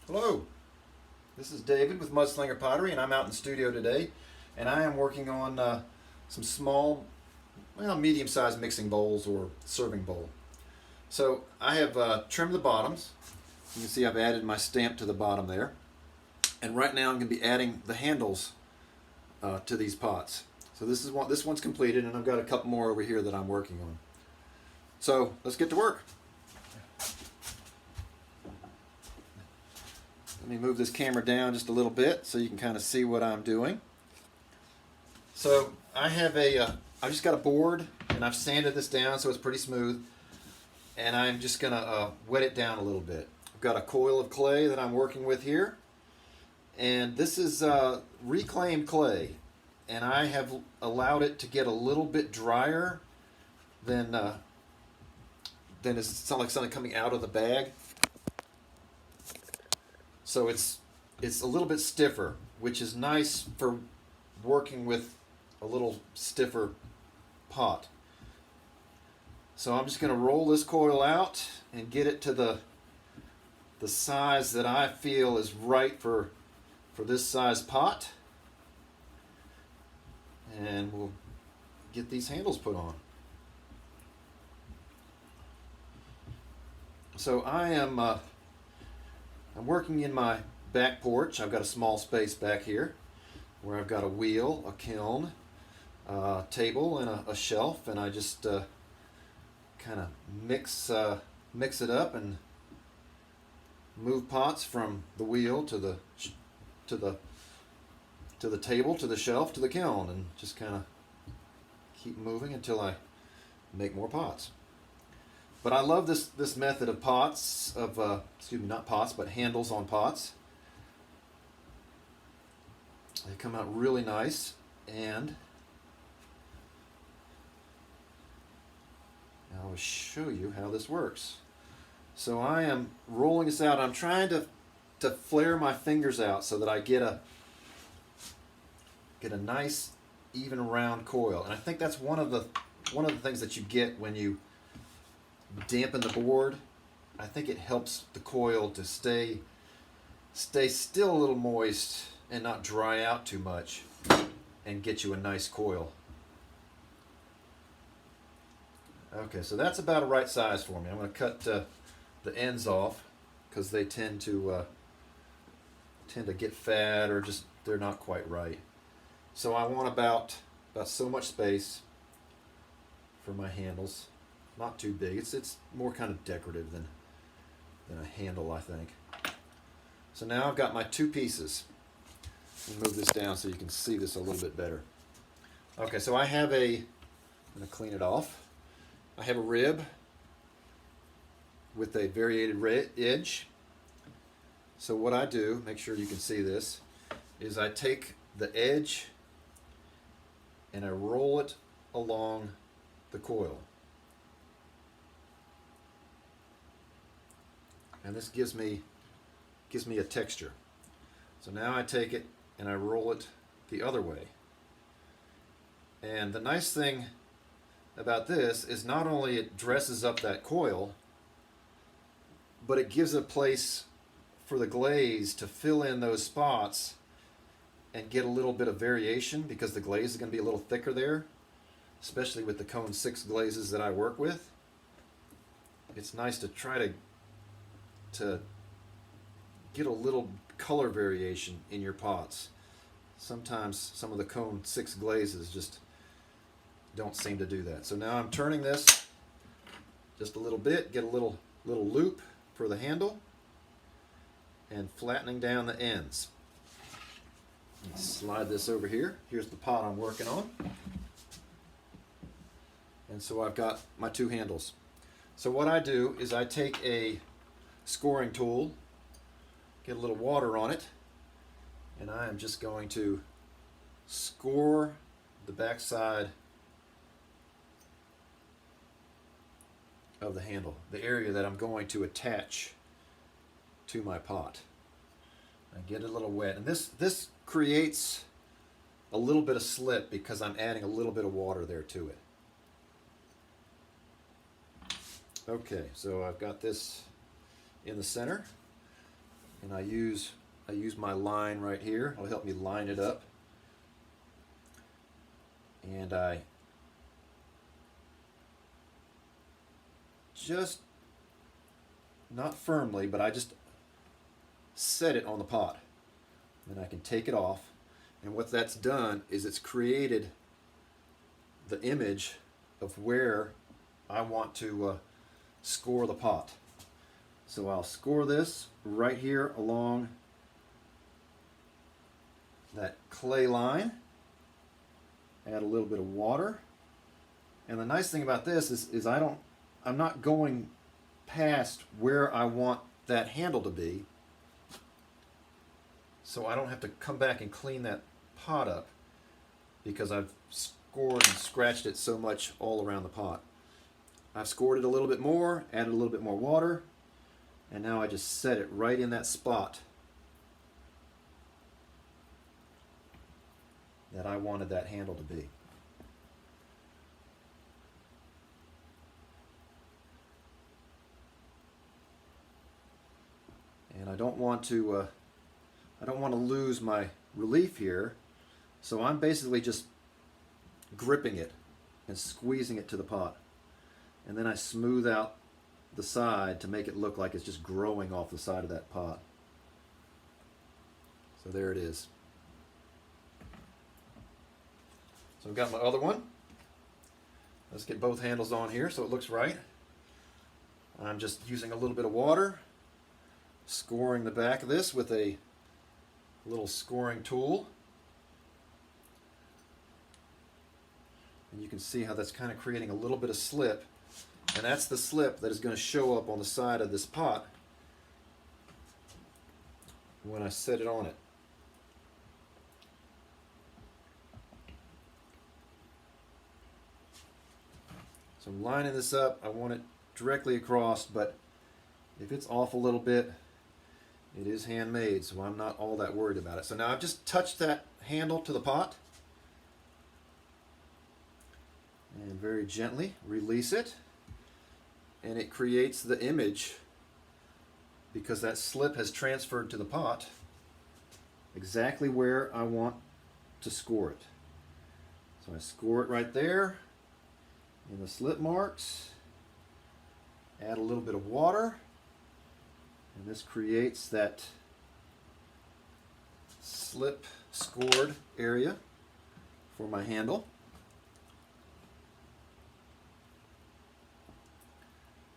Hello, this is David with Mudslinger Pottery, and I'm out in the studio today, and I am working on some small, well, medium-sized mixing bowls or serving bowl. So I have trimmed the bottoms. You can see I've added my stamp to the bottom there, and right now I'm going to be adding the handles to these pots. So this one's completed, and I've got a couple more over here that I'm working on. So let's get to work. Let me move this camera down just a little bit so you can kind of see what I'm doing. So I have I've just got a board, and I've sanded this down so it's pretty smooth, and I'm just gonna wet it down a little bit. I've got a coil of clay that I'm working with here, and this is reclaimed clay, and I have allowed it to get a little bit drier than it's like something coming out of the bag. So it's a little bit stiffer, which is nice for working with a little stiffer pot. So I'm just going to roll this coil out and get it to the size that I feel is right for this size pot. And we'll get these handles put on. So I'm working in my back porch. I've got a small space back here where I've got a wheel, a kiln, a table, and a shelf, and I just kind of mix it up and move pots from the wheel to the table, to the shelf, to the kiln, and just kind of keep moving until I make more pots. But I love this method of pots, excuse me, not pots, but handles on pots. They come out really nice, and I will show you how this works. So I am rolling this out. I'm trying to flare my fingers out so that I get a nice, even round coil. And I think that's one of the things that you get when you dampen the board. I think it helps the coil to stay still a little moist and not dry out too much, and get you a nice coil. Okay, so that's about a right size for me. I'm going to cut the ends off because they tend to get fat, or just they're not quite right. So I want about so much space for my handles. Not too big. It's more kind of decorative than a handle, I think. So now I've got my two pieces. Let me move this down so you can see this a little bit better. Okay, so I'm going to clean it off. I have a rib with a variated edge. So what I do, make sure you can see this, is I take the edge and I roll it along the coil. And this gives me a texture. So now I take it and I roll it the other way. And the nice thing about this is not only it dresses up that coil, but it gives a place for the glaze to fill in those spots and get a little bit of variation, because the glaze is going to be a little thicker there, especially with the cone 6 glazes that I work with. It's nice to try to get a little color variation in your pots. Sometimes some of the cone 6 glazes just don't seem to do that. So now I'm turning this just a little bit, get a little loop for the handle, and flattening down the ends. Slide this over here. Here's the pot I'm working on. And so I've got my two handles. So what I do is I take a scoring tool, get a little water on it, and I am just going to score the backside of the handle, the area that I'm going to attach to my pot. I get it a little wet, and this creates a little bit of slip because I'm adding a little bit of water there to it. Okay, so I've got this in the center, and I use my line right here. It'll help me line it up. And I just, not firmly, but I just set it on the pot. Then I can take it off. And what that's done is it's created the image of where I want to score the pot. So I'll score this right here along that clay line. Add a little bit of water. And the nice thing about this is I'm not going past where I want that handle to be. So I don't have to come back and clean that pot up because I've scored and scratched it so much all around the pot. I've scored it a little bit more, added a little bit more water, and now I just set it right in that spot that I wanted that handle to be. And I don't want to lose my relief here, so I'm basically just gripping it and squeezing it to the pot. And then I smooth out the side to make it look like it's just growing off the side of that pot. So there it is. So I've got my other one. Let's get both handles on here so it looks right. I'm just using a little bit of water, scoring the back of this with a little scoring tool. And you can see how that's kind of creating a little bit of slip. And that's the slip that is going to show up on the side of this pot when I set it on it. So I'm lining this up. I want it directly across, but if it's off a little bit, it is handmade, so I'm not all that worried about it. So now I've just touched that handle to the pot and very gently release it, and it creates the image because that slip has transferred to the pot exactly where I want to score it. So I score it right there in the slip marks, add a little bit of water, and this creates that slip scored area for my handle.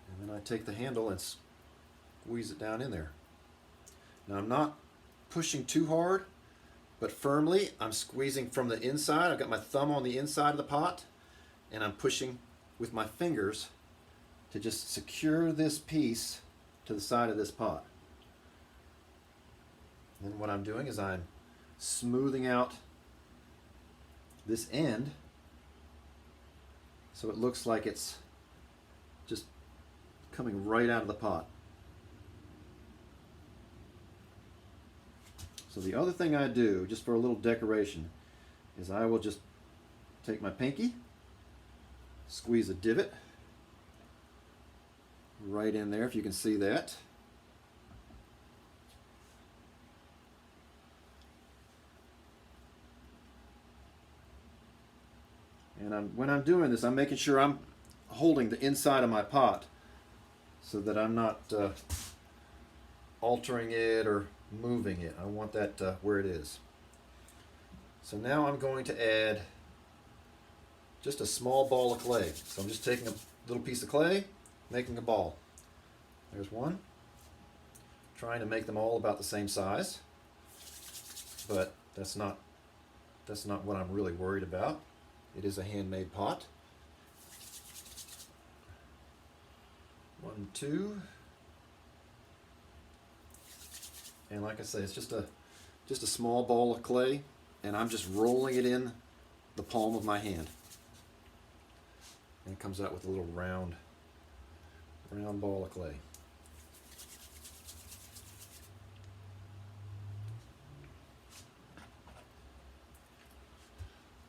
And then I take the handle and squeeze it down in there. Now I'm not pushing too hard, but firmly. I'm squeezing from the inside. I've got my thumb on the inside of the pot, and I'm pushing with my fingers to just secure this piece to the side of this pot. Then what I'm doing is I'm smoothing out this end so it looks like it's just coming right out of the pot. So the other thing I do, just for a little decoration, is I will just take my pinky, squeeze a divot right in there, if you can see that. And when I'm doing this, I'm making sure I'm holding the inside of my pot so that I'm not altering it or moving it. I want that where it is. So now I'm going to add just a small ball of clay. So I'm just taking a little piece of clay, making a ball. There's one. Trying to make them all about the same size, but that's not what I'm really worried about. It is a handmade pot. 1, 2, and like I say, it's just a small ball of clay, and I'm just rolling it in the palm of my hand, and it comes out with a little round ball of clay.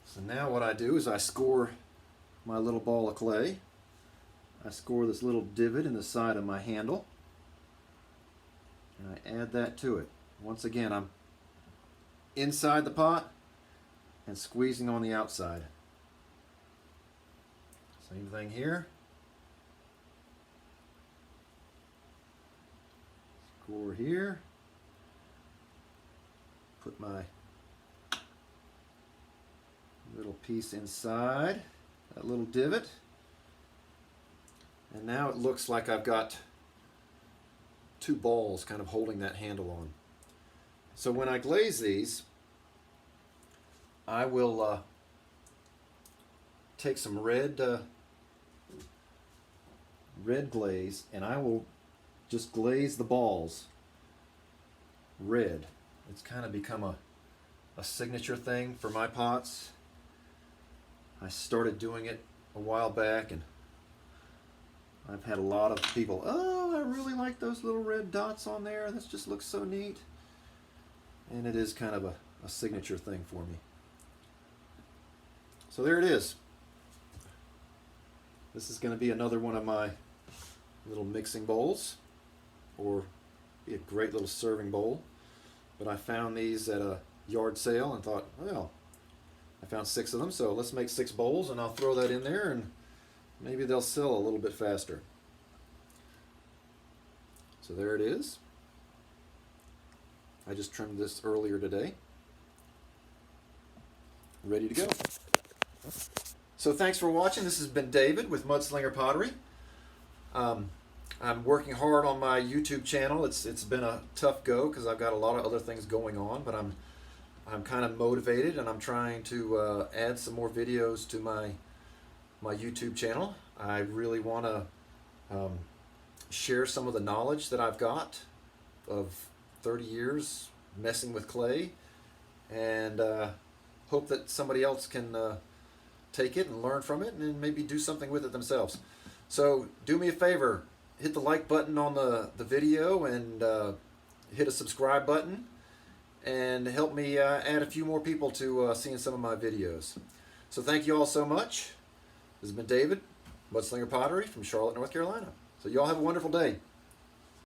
So now what I do is I score my little ball of clay. I score this little divot in the side of my handle. And I add that to it. Once again, I'm inside the pot and squeezing on the outside. Same thing here. Score here. Put my little piece inside that little divot. And now it looks like I've got two balls kind of holding that handle on. So when I glaze these, I will take some red glaze, and I will just glaze the balls red. It's kind of become a signature thing for my pots. I started doing it a while back, and I've had a lot of people, oh, I really like those little red dots on there. This just looks so neat. And it is kind of a signature thing for me. So there it is. This is going to be another one of my little mixing bowls, or be a great little serving bowl. But I found these at a yard sale and thought, well, I found 6 of them, so let's make 6 bowls, and I'll throw that in there, and maybe they'll sell a little bit faster. So there it is. I just trimmed this earlier today. Ready to go. So thanks for watching. This has been David with Mudslinger Pottery. I'm working hard on my YouTube channel. It's been a tough go because I've got a lot of other things going on, but I'm kind of motivated, and I'm trying to add some more videos to my YouTube channel. I really want to share some of the knowledge that I've got of 30 years messing with clay, and hope that somebody else can take it and learn from it and maybe do something with it themselves. So do me a favor, hit the like button on the video, and hit a subscribe button, and help me add a few more people to seeing some of my videos. So thank you all so much. This has been David, Mudslinger Pottery from Charlotte, North Carolina. So you all have a wonderful day.